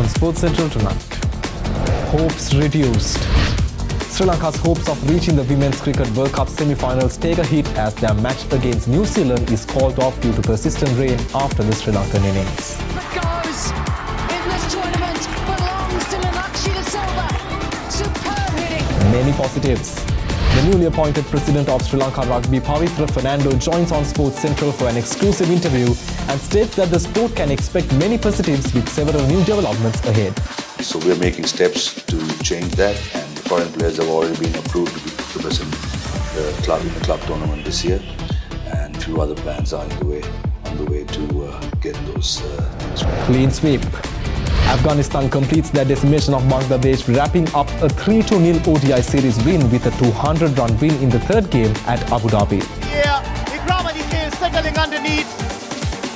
Sports Central tonight. Hopes reduced. Sri Lanka's hopes of reaching the Women's Cricket World Cup semi-finals take a hit as their match against New Zealand is called off due to persistent rain after the Sri Lankan innings. That goes in this tournament belongs to Meenakshi De Silva. Superb hitting. Many positives. The newly appointed president of Sri Lanka Rugby, Pavitra Fernando, joins on Sports Central for an exclusive interview and states that the sport can expect many positives with several new developments ahead. So we are making steps to change that, and the foreign players have already been approved to represent the club in the club tournament this year, and a few other plans are on the way to get those things. Clean sweep. Afghanistan completes their decimation of Bangladesh, wrapping up a 3-0 ODI series win with a 200-run win in the third game at Abu Dhabi. Yeah, Ikram is signaling underneath.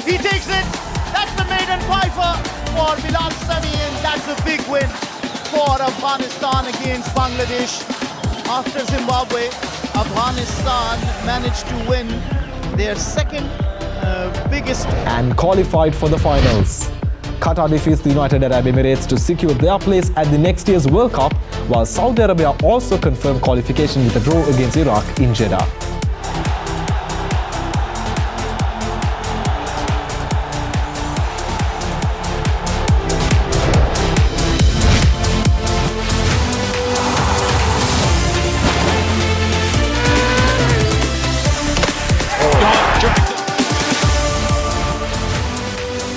He takes it. That's the maiden fifer for Bilal Sami, and that's a big win for Afghanistan against Bangladesh. After Zimbabwe, Afghanistan managed to win their second biggest. And qualified for the finals. Qatar defeats the United Arab Emirates to secure their place at the next year's World Cup, while Saudi Arabia also confirmed qualification with a draw against Iraq in Jeddah.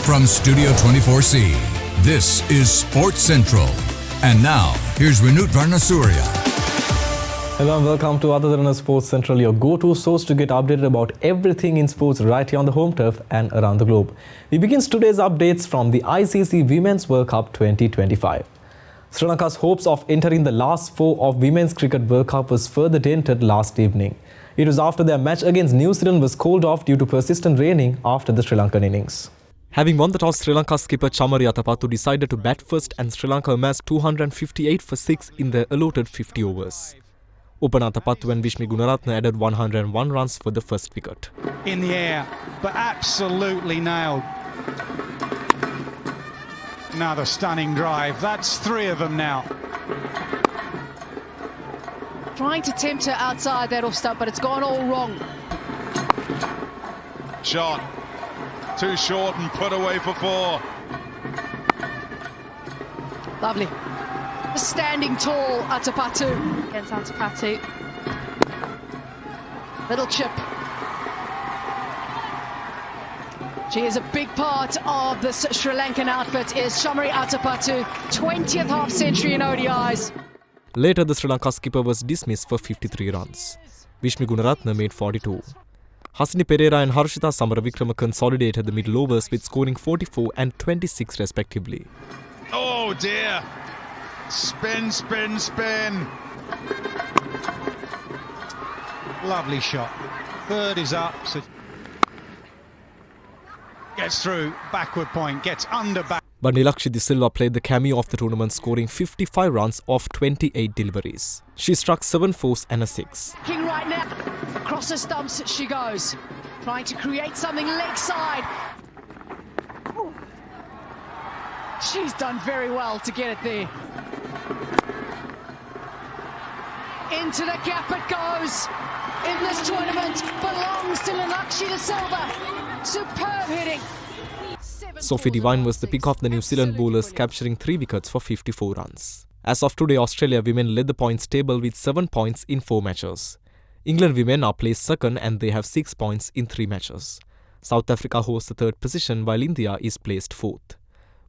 From Studio 24C, this is Sports Central. And now, here's Vinut Varnasurya. Hello and welcome to Derana Sports Central, your go-to source to get updated about everything in sports right here on the home turf and around the globe. We begin today's updates from the ICC Women's World Cup 2025. Sri Lanka's hopes of entering the last four of Women's Cricket World Cup was further dented last evening. It was after their match against New Zealand was called off due to persistent raining after the Sri Lankan innings. Having won the toss, Sri Lanka skipper Chamari Atapattu decided to bat first and Sri Lanka amassed 258 for 6 in their allotted 50 overs. Opener Atapattu and Vishmi Gunaratne added 101 runs for the first wicket. In the air, but absolutely nailed. Another stunning drive. That's three of them now. Trying to tempt her outside that off stump, but it's gone all wrong. Shot. Too short and put away for four. Lovely. Standing tall, Atapattu. Against Atapattu. Little chip. She is a big part of this Sri Lankan outfit, is Chamari Atapattu, 20th half century in ODIs. Later, the Sri Lanka skipper was dismissed for 53 runs. Vishmi Gunaratne made 42. Hasini Pereira and Harshita Samaravikrama consolidated the middle overs with scoring 44 and 26 respectively. Oh dear. Spin, spin, spin. Lovely shot. Third is up. So gets through, backward point, gets under back. But Meenakshi De Silva played the cameo of the tournament, scoring 55 runs off 28 deliveries. She struck 7 fours and a 6. King right now. Across the stumps she goes. Trying to create something leg side. Ooh. She's done very well to get it there. Into the gap it goes. In this tournament belongs to Meenakshi De Silva. Superb hitting. Sophie Devine was the pick of the New Zealand bowlers, capturing 3 wickets for 54 runs. As of today, Australia women led the points table with 7 points in 4 matches. England women are placed second and they have 6 points in 3 matches. South Africa holds the third position while India is placed fourth.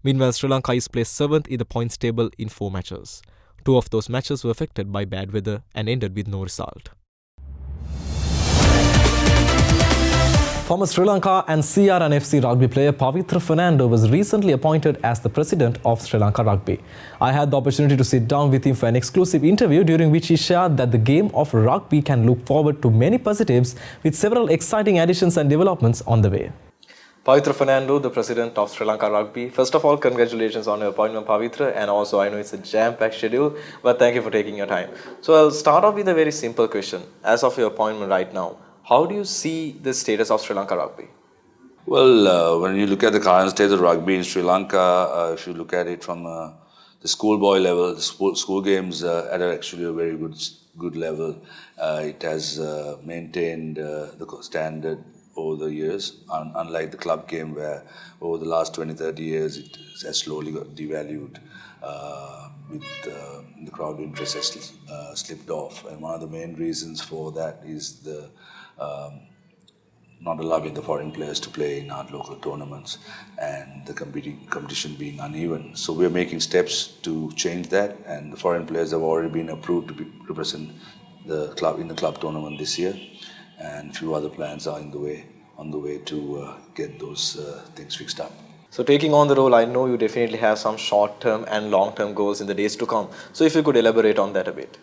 Meanwhile, Sri Lanka is placed 7th in the points table in 4 matches. 2 of those matches were affected by bad weather and ended with no result. Former Sri Lanka and CRNFC rugby player Pavitra Fernando was recently appointed as the president of Sri Lanka Rugby. I had the opportunity to sit down with him for an exclusive interview during which he shared that the game of rugby can look forward to many positives with several exciting additions and developments on the way. Pavitra Fernando, the president of Sri Lanka Rugby. First of all, congratulations on your appointment, Pavitra, and also I know it's a jam-packed schedule, but thank you for taking your time. So I'll start off with a very simple question. As of your appointment right now, how do you see the status of Sri Lanka Rugby? Well, when you look at the current state of rugby in Sri Lanka, if you look at it from the schoolboy level, the school games at actually a very good level. It has maintained the standard over the years, unlike the club game where over the last 20-30 years it has slowly got devalued with the crowd interest has slipped off. And one of the main reasons for that is the not allowing the foreign players to play in our local tournaments and the competition being uneven. So we're making steps to change that, and the foreign players have already been approved to represent the club in the club tournament this year, and a few other plans are on the way to get those things fixed up. So taking on the role, I know you definitely have some short-term and long-term goals in the days to come. So if you could elaborate on that a bit.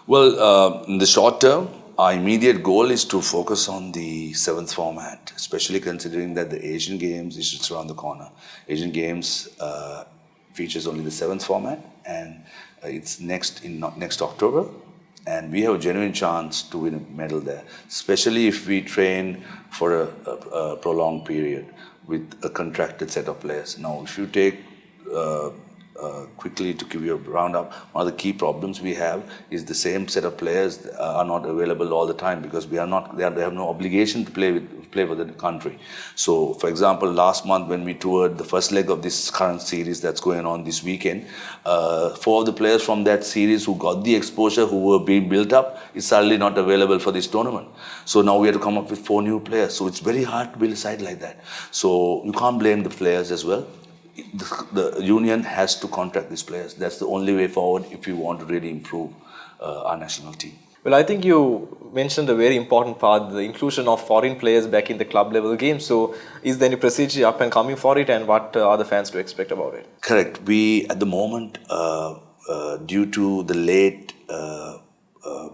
Well, in the short term, our immediate goal is to focus on the 7th format, especially considering that the Asian Games is just around the corner. Asian Games features only the 7th format, and it's next October, and we have a genuine chance to win a medal there, especially if we train for a prolonged period with a contracted set of players. Now, if you take quickly to give you a roundup, one of the key problems we have is the same set of players are not available all the time because they have no obligation to play for the country. So, for example, last month when we toured the first leg of this current series that's going on this weekend, 4 of the players from that series who got the exposure, who were being built up, is suddenly not available for this tournament. So now we have to come up with 4 new players. So it's very hard to build a side like that. So you can't blame the players as well. The union has to contract these players. That's the only way forward if you want to really improve our national team. Well, I think you mentioned a very important part, the inclusion of foreign players back in the club level game. So is there any procedure up and coming for it, and what are the fans to expect about it? Correct. We, at the moment, due to the late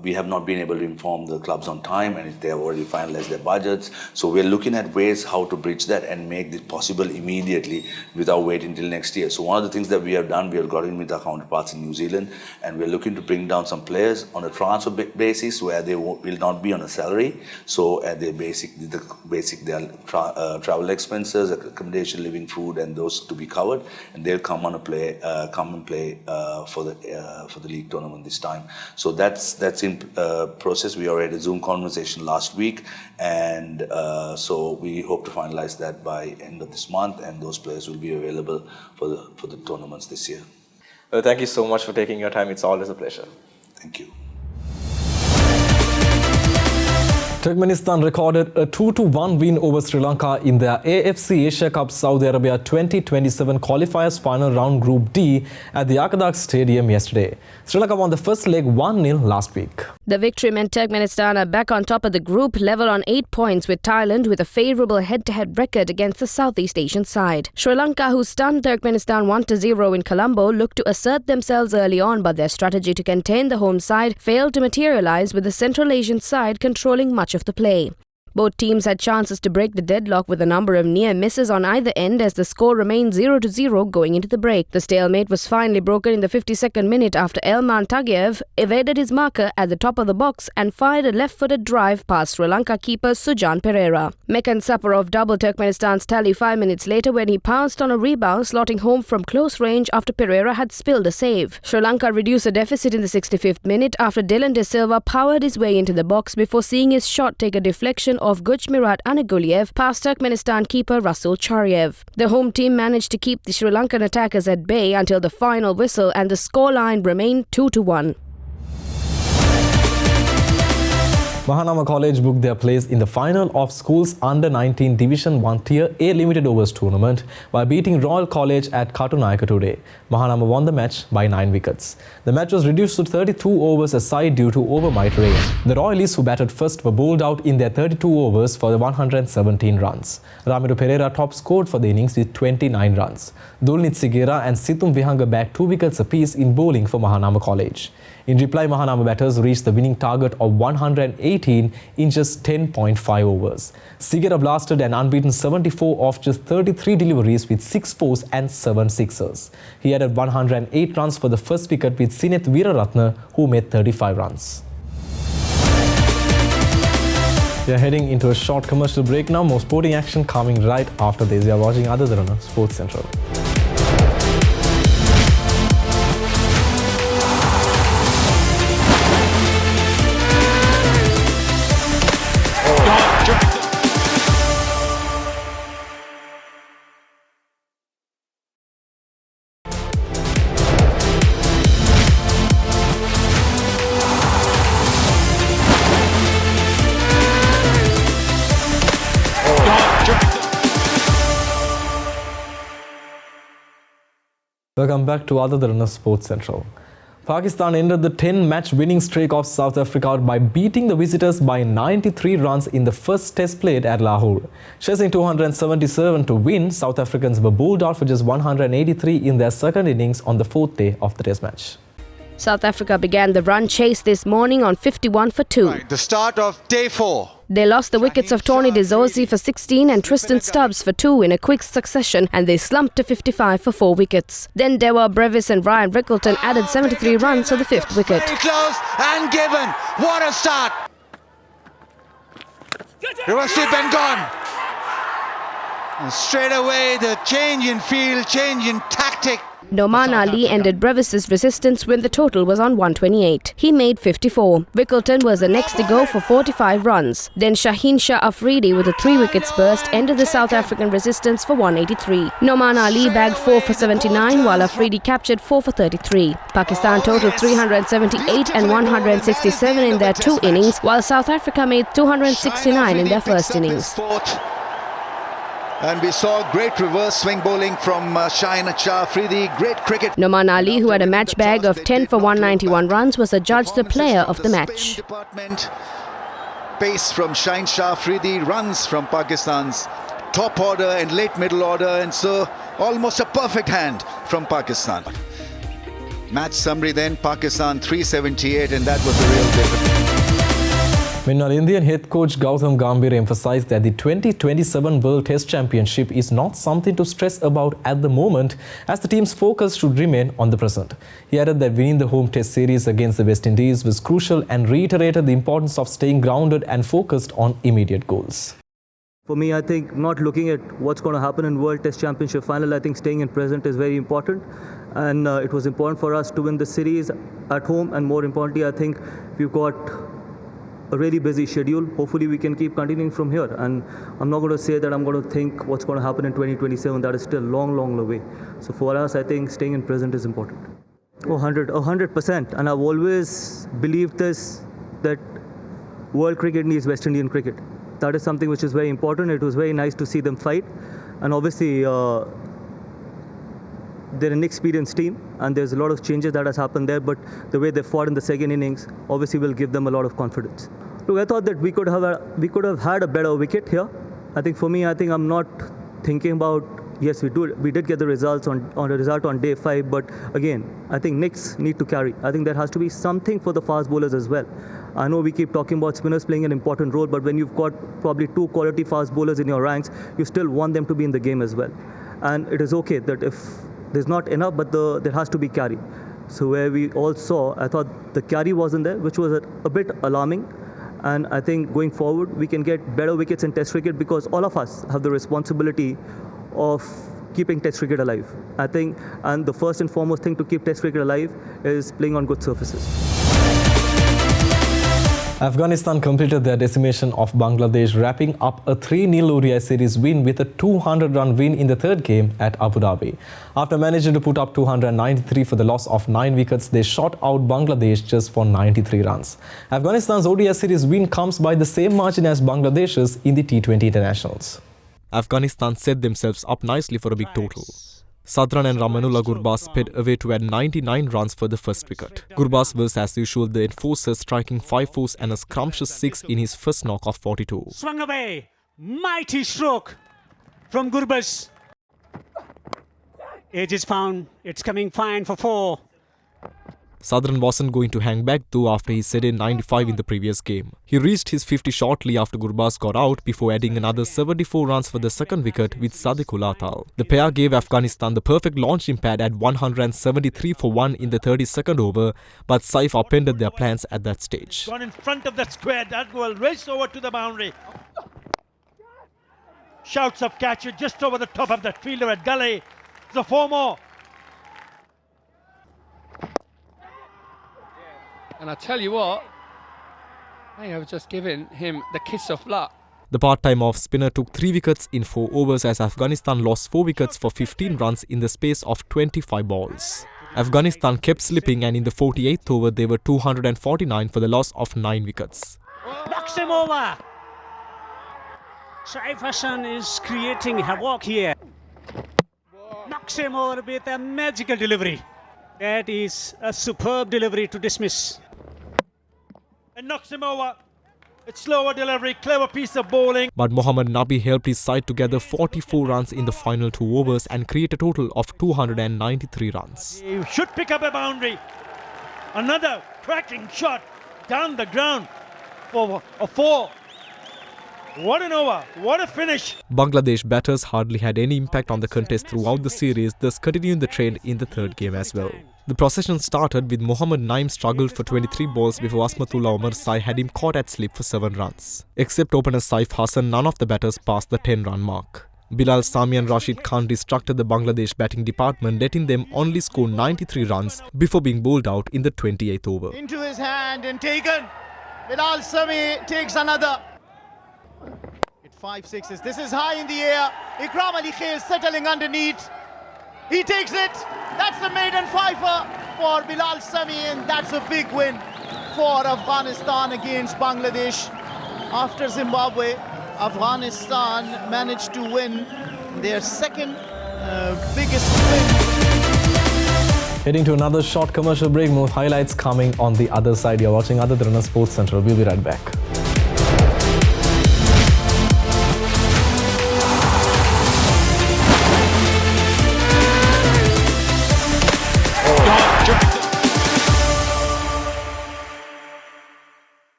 we have not been able to inform the clubs on time, and they have already finalized their budgets. So we're looking at ways how to bridge that and make this possible immediately without waiting till next year. So one of the things that we have done, we have got in with our counterparts in New Zealand, and we're looking to bring down some players on a transfer basis where they will not be on a salary. So at their their travel expenses, accommodation, living, food, and those to be covered, and they'll come and play for the league tournament this time. So that's in process. We already had a Zoom conversation last week, and so we hope to finalize that by end of this month, and those players will be available for the tournaments this year. Well, thank you so much for taking your time. It's always a pleasure. Thank you. Turkmenistan recorded a 2-1 win over Sri Lanka in their AFC Asia Cup Saudi Arabia 2027 Qualifiers final round Group D at the Arkadak Stadium yesterday. Sri Lanka won the first leg 1-0 last week. The victory meant Turkmenistan are back on top of the group, level on 8 points with Thailand, with a favourable head-to-head record against the Southeast Asian side. Sri Lanka, who stunned Turkmenistan 1-0 in Colombo, looked to assert themselves early on, but their strategy to contain the home side failed to materialise, with the Central Asian side controlling much of the play. Both teams had chances to break the deadlock with a number of near misses on either end as the score remained 0-0 going into the break. The stalemate was finally broken in the 52nd minute after Elman Tagiev evaded his marker at the top of the box and fired a left-footed drive past Sri Lanka keeper Sujan Pereira. Mekan Saparov doubled Turkmenistan's tally 5 minutes later when he pounced on a rebound, slotting home from close range after Pereira had spilled a save. Sri Lanka reduced the deficit in the 65th minute after Dylan De Silva powered his way into the box before seeing his shot take a deflection of Gujmirat Anaguliev past Turkmenistan keeper Rasul Chariev. The home team managed to keep the Sri Lankan attackers at bay until the final whistle, and the scoreline remained 2-1. Mahanama College booked their place in the final of school's Under-19 Division 1 Tier A Limited Overs tournament by beating Royal College at Katunayaka today. Mahanama won the match by 9 wickets. The match was reduced to 32 overs aside due to overnight rain. The Royalists, who batted first, were bowled out in their 32 overs for 117 runs. Ramiro Pereira top scored for the innings with 29 runs. Dulnit Sigera and Situm Vihanga bagged 2 wickets apiece in bowling for Mahanama College. In reply, Mahanama batters reached the winning target of 118 in just 10.5 overs. Sigera blasted an unbeaten 74 off just 33 deliveries with 6 fours and 7 sixers. He added 108 runs for the first wicket with Sineth Weeraratne, who made 35 runs. We are heading into a short commercial break now. More sporting action coming right after this. You are watching Derana, Sports Central. Welcome back to Derana, Sports Central. Pakistan ended the 10-match winning streak of South Africa out by beating the visitors by 93 runs in the first test played at Lahore. Chasing 277 to win, South Africans were bowled out for just 183 in their second innings on the fourth day of the test match. South Africa began the run chase this morning on 51 for 2. Right, the start of day 4. They lost the wickets of Tony De Zorzi for 16 and Tristan Stubbs for 2 in a quick succession, and they slumped to 55 for 4 wickets. Then Dewa Brevis and Ryan Rickleton added 73 runs for the 5th wicket. Very close and given. What a start. Reverse sweep and gone. And straight away the change in field, change in tactic. Noman Ali ended Brevis's resistance when the total was on 128. He made 54. Rickleton was the next to go for 45 runs. Then Shaheen Shah Afridi with a 3-wicket burst ended the South African resistance for 183. Noman Ali bagged 4 for 79 while Afridi captured 4 for 33. Pakistan totaled 378 and 167 in their 2 innings, while South Africa made 269 in their first innings. And we saw great reverse swing bowling from Shaheen Shah Afridi, great cricket. Noman Ali, who had a match bag of 10 for 191 runs, was adjudged the player of the match. Pace from Shaheen Shah Afridi, runs from Pakistan's top order and late middle order, and so almost a perfect hand from Pakistan. Match summary then, Pakistan 378, and that was the real difference. Meanwhile, Indian head coach Gautam Gambhir emphasized that the 2027 World Test Championship is not something to stress about at the moment, as the team's focus should remain on the present. He added that winning the home Test series against the West Indies was crucial and reiterated the importance of staying grounded and focused on immediate goals. For me, I think not looking at what's going to happen in World Test Championship final, I think staying in present is very important. And it was important for us to win the series at home, and more importantly, I think we've got a really busy schedule. Hopefully we can keep continuing from here, and I'm not going to say that I'm going to think what's going to happen in 2027. That is still long away. So for us, I think staying in present is important. 100%, and I've always believed this, that world cricket needs West Indian cricket. That is something which is very important. It was very nice to see them fight, and obviously they're an experienced team, and there's a lot of changes that has happened there, but the way they fought in the second innings obviously will give them a lot of confidence. Look, I thought that we could have had a better wicket here. I think for me, I'm not thinking about, yes, we did get the results on a result on day 5, but again, I think Knicks need to carry. I think there has to be something for the fast bowlers as well. I know we keep talking about spinners playing an important role, but when you've got probably 2 quality fast bowlers in your ranks, you still want them to be in the game as well. And it is okay that if there's not enough, but there has to be carry. So where we all saw, I thought the carry wasn't there, which was a bit alarming. And I think going forward, we can get better wickets in Test cricket, because all of us have the responsibility of keeping Test cricket alive. I think, and the first and foremost thing to keep Test cricket alive is playing on good surfaces. Afghanistan completed their decimation of Bangladesh, wrapping up a 3-0 ODI series win with a 200-run win in the third game at Abu Dhabi. After managing to put up 293 for the loss of 9 wickets, they shot out Bangladesh just for 93 runs. Afghanistan's ODI series win comes by the same margin as Bangladesh's in the T20 internationals. Afghanistan set themselves up nicely for a big total. Sadran and Ramanullah Gurbaz sped away to add 99 runs for the first wicket. Gurbaz was, as usual, the enforcer, striking 5 fours and a scrumptious 6 in his first knock of 42. Swung away, mighty stroke from Gurbaz. Edge is found, it's coming fine for 4. Southern wasn't going to hang back though after he set in 95 in the previous game. He reached his 50 shortly after Gurbaz got out before adding another 74 runs for the second wicket with Sadiq-ul Atal. The pair gave Afghanistan the perfect launching pad at 173 for 1 in the 32nd over, but Saif upended their plans at that stage. Gone in front of that square, that will race over to the boundary. Shouts of catcher just over the top of that fielder at gully. The 4 more. And I tell you what, I have just given him the kiss of luck. The part-time off spinner took 3 wickets in 4 overs as Afghanistan lost 4 wickets for 15 runs in the space of 25 balls. Afghanistan kept slipping and in the 48th over they were 249 for the loss of 9 wickets. Knocks him over. Saif Hassan is creating havoc here. Knocks him over with a magical delivery. That is a superb delivery to dismiss. And knocks him over. It's slower delivery, clever piece of bowling. But Mohammad Nabi helped his side to gather 44 runs in the final 2 overs and create a total of 293 runs. He should pick up a boundary. Another cracking shot down the ground for a 4. What an over, what a finish. Bangladesh batters hardly had any impact on the contest throughout the series, thus continuing the trend in the third game as well. The procession started with Mohammad Naim struggled for 23 balls before Asmatullah Omar Sai had him caught at slip for 7 runs. Except opener Saif Hassan, none of the batters passed the 10-run mark. Bilal Sami and Rashid Khan distracted the Bangladesh batting department, letting them only score 93 runs before being bowled out in the 28th over. Into his hand and taken. Bilal Sami takes another. 5 6s. This is high in the air. Ikram Ali Khair settling underneath. He takes it. That's the maiden fifer for Bilal Sami, and that's a big win for Afghanistan against Bangladesh. After Zimbabwe, Afghanistan managed to win their second biggest win. Heading to another short commercial break, more highlights coming on the other side. You're watching Derana Sports Central. We'll be right back.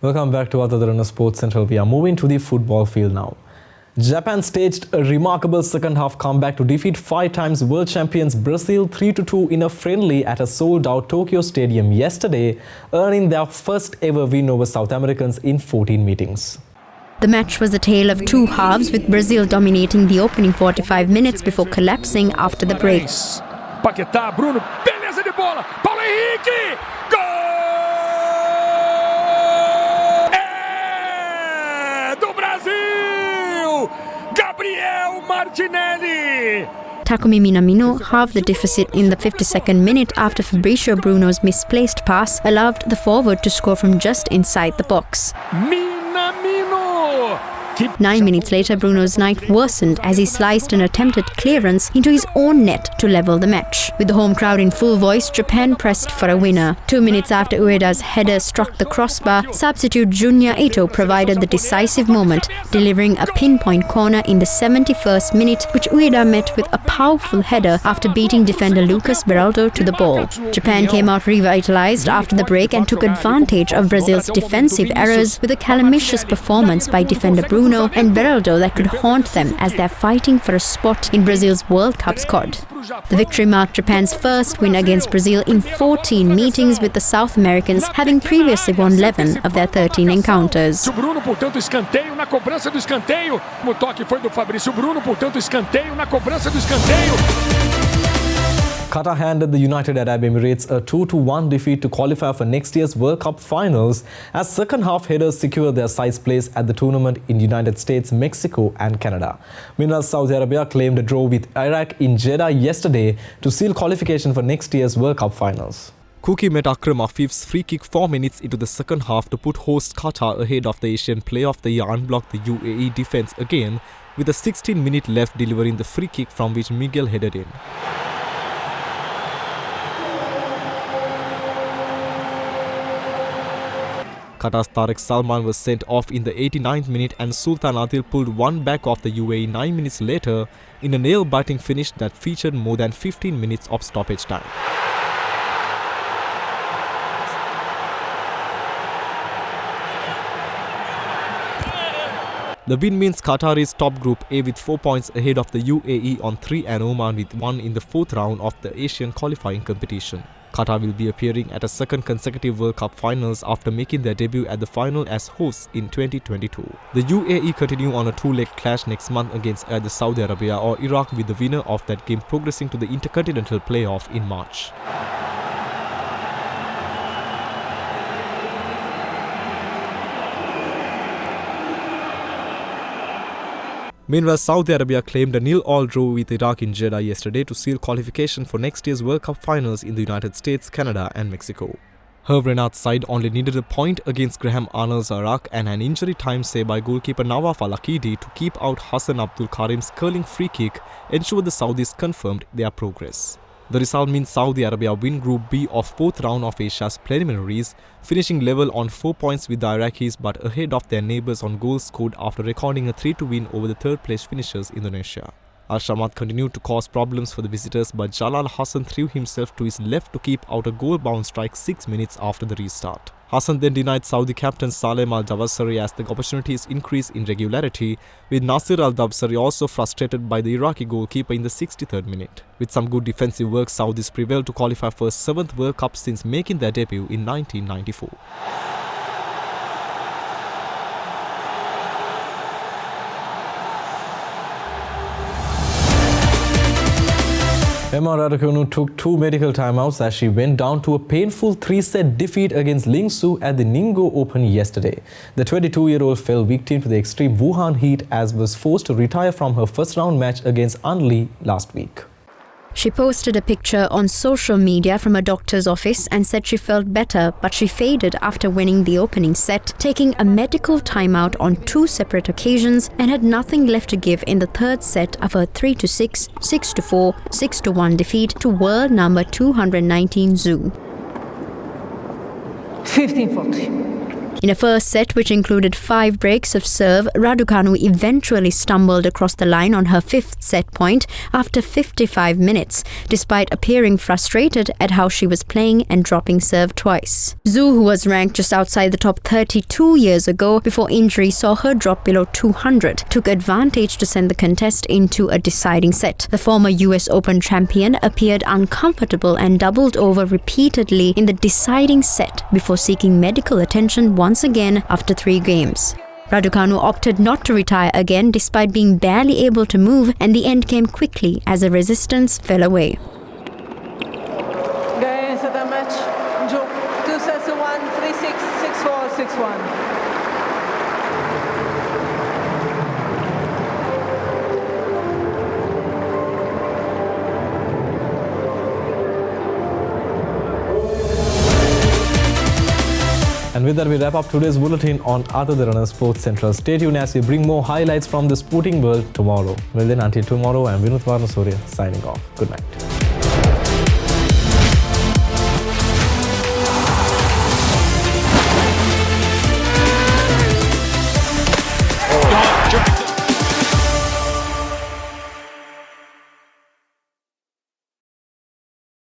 Welcome back to Derana Sports Central. We are moving to the football field now. Japan staged a remarkable second-half comeback to defeat 5 times world champions Brazil 3-2 in a friendly at a sold-out Tokyo Stadium yesterday, earning their first ever win over South Americans in 14 meetings. The match was a tale of 2 halves, with Brazil dominating the opening 45 minutes before collapsing after the break. Paquetá, Bruno, beleza de bola, Paulo Henrique, gol! Gabriel Martinelli! Takumi Minamino halved the deficit in the 52nd minute after Fabricio Bruno's misplaced pass allowed the forward to score from just inside the box. Minamino! 9 minutes later, Bruno's night worsened as he sliced an attempted clearance into his own net to level the match. With the home crowd in full voice, Japan pressed for a winner. 2 minutes after Ueda's header struck the crossbar, substitute Junya Ito provided the decisive moment, delivering a pinpoint corner in the 71st minute, which Ueda met with a powerful header after beating defender Lucas Beraldo to the ball. Japan came out revitalized after the break and took advantage of Brazil's defensive errors with a calamitous performance by defender Bruno and Beraldo that could haunt them as they're fighting for a spot in Brazil's World Cup squad. The victory marked Japan's first win against Brazil in 14 meetings, with the South Americans having previously won 11 of their 13 encounters. Bruno, portanto, escanteio na cobrança do escanteio. O toque foi do Fabrício Bruno, portanto, escanteio na cobrança do escanteio. Qatar handed the United Arab Emirates a 2-1 defeat to qualify for next year's World Cup finals as second-half headers secured their side's place at the tournament in United States, Mexico and Canada. Meanwhile, Saudi Arabia claimed a draw with Iraq in Jeddah yesterday to seal qualification for next year's World Cup finals. Kuki met Akram Afif's free kick 4 minutes into the second half to put host Qatar ahead of the Asian Player of the Year unblocked the UAE defence again, with a 16-minute left delivering the free kick from which Miguel headed in. Qatar's Tariq Salman was sent off in the 89th minute and Sultan Adil pulled one back of the UAE 9 minutes later in a nail-biting finish that featured more than 15 minutes of stoppage time. The win means Qatar is top Group A with 4 points ahead of the UAE on 3 and Oman with 1 in the 4th round of the Asian qualifying competition. Qatar will be appearing at a second consecutive World Cup finals after making their debut at the final as hosts in 2022. The UAE continue on a two-leg clash next month against either Saudi Arabia or Iraq, with the winner of that game progressing to the Intercontinental Playoff in March. Meanwhile, Saudi Arabia claimed a 0-0 draw with Iraq in Jeddah yesterday to seal qualification for next year's World Cup finals in the United States, Canada and Mexico. Herve Renard's side only needed a point against Graham Arnold's Iraq and an injury time save by goalkeeper Nawaf Al-Aqidi to keep out Hassan Abdul Karim's curling free kick ensured the Saudis confirmed their progress. The result means Saudi Arabia win Group B of 4th round of Asia's preliminaries, finishing level on 4 points with the Iraqis but ahead of their neighbours on goals scored after recording a 3-2 win over the third place finishers Indonesia. Al-Shamat continued to cause problems for the visitors, but Jalal Hassan threw himself to his left to keep out a goal-bound strike 6 minutes after the restart. Hassan then denied Saudi captain Salem Al-Jawazari as the opportunities increased in regularity, with Nasir Al-Dabsari also frustrated by the Iraqi goalkeeper in the 63rd minute. With some good defensive work, Saudis prevailed to qualify for a 7th World Cup since making their debut in 1994. Emma Raducanu took 2 medical timeouts as she went down to a painful 3-set defeat against Ling Su at the Ningbo Open yesterday. The 22-year-old fell victim to the extreme Wuhan heat as was forced to retire from her first-round match against An Li last week. She posted a picture on social media from a doctor's office and said she felt better, but she faded after winning the opening set, taking a medical timeout on 2 separate occasions, and had nothing left to give in the 3rd set of her 3-6, 6-4, 6-1 defeat to world number 219 Zhu. 15-40. In a first set, which included 5 breaks of serve, Raducanu eventually stumbled across the line on her 5th set point after 55 minutes, despite appearing frustrated at how she was playing and dropping serve twice. Zhu, who was ranked just outside the top 32 years ago before injury saw her drop below 200, took advantage to send the contest into a deciding set. The former US Open champion appeared uncomfortable and doubled over repeatedly in the deciding set before seeking medical attention once again after 3 games. Raducanu opted not to retire again despite being barely able to move, and the end came quickly as the resistance fell away. Guys, at the match, 2 sets to 1, 3-6, 6-4, 6-1. And with that, we wrap up today's bulletin on Derana Sports Central. Stay tuned as we bring more highlights from the sporting world tomorrow. Well then, until tomorrow, I'm Vinod Varnasurya signing off. Good night.